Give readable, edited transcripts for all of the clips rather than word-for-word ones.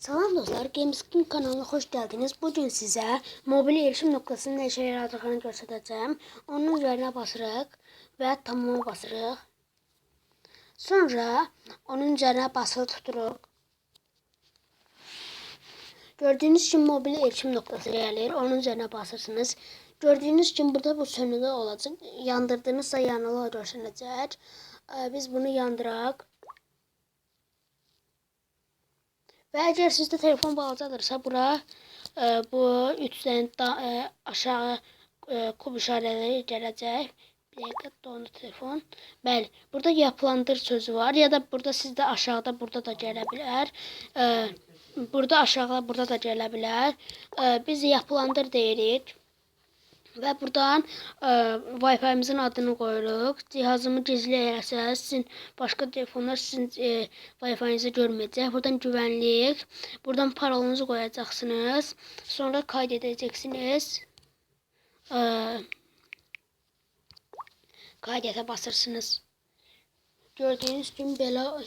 Salam dostlar, Gameskin kanalına hoş geldiniz. Bugün size mobil erişim noktasının ne işe yaradığını göstereceğim. Onun üzerine basırıq ve tamama basırıq. Sonra onun üzerine basılı tuturuq. Gördüğünüz gibi mobil erişim noktası gelir. Onun üzerine basırsınız. Gördüğünüz gibi burada bu sönülü olacak. Yandırdığınızda yanılı gösterəcək. Biz bunu yandıraq. Ve eğer sizde telefon bağlıdırsa bura bu üçten aşağı kub işareleri gələcək. Bir dakika dondu telefon. Bəli, burada yapılandır sözü var ya da burada sizde aşağıda burada da gələ bilər. Burada aşağıda burada da gələ bilər. Biz yapılandır deyirik. Ve buradan Wi-Fi'mizin adını koyuruq. Cihazımı gizli eləsəz, sizin başqa telefonlar sizin Wi-Fi'nizi görməyəcək. Buradan güvənlik. Buradan parolunuzu koyacaksınız. Sonra kaydedeceksiniz. Kaydete basırsınız. Gördüğünüz gibi belə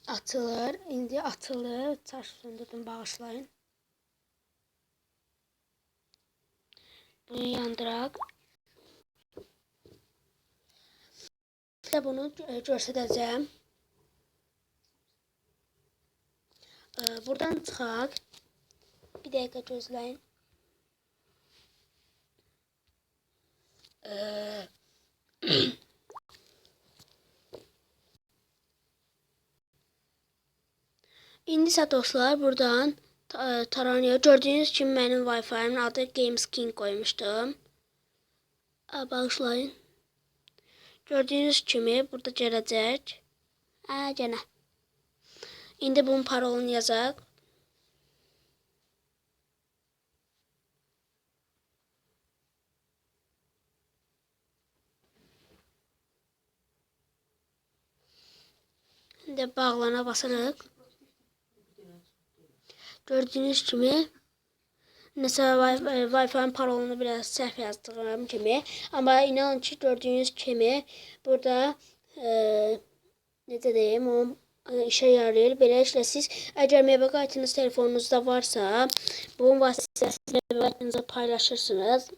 atılır. İndi atılır. Çarşı söndürdüm, bağışlayın. Bunu yandıraq. Bunu göstərəcəm. Buradan çıxaq. Bir dəqiqə gözləyin. İndi isə dostlar buradan taranıyor. Gördüğünüz kimi mənim Wi-Fi'min adı Gameskin koymuştum. Bağışlayın. Gördüğünüz kimi burada gələcək. Gene. İndi bunun parolunu yazaq. İndi bağlana basırıq. Gördüğünüz kimi mesela Wi-Fi'nin parolunu biraz səhv yazdığım kimi. Ama inanın ki gördüğünüz kimi burada necə deyim, o işe yarayır. Beləliklə siz əgər megabaytınız telefonunuzda varsa, bunun vasitəsilə megabaytınızı paylaşırsınız.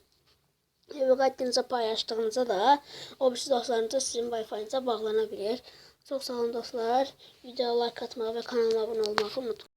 Megabaytınızı paylaştığınızda da o birisi dostlarınızla sizin Wi-Fi'nize bağlanabilir. Çok sağ olun dostlar. Videoya like atmayı ve kanalıma abone olmayı unutmayın.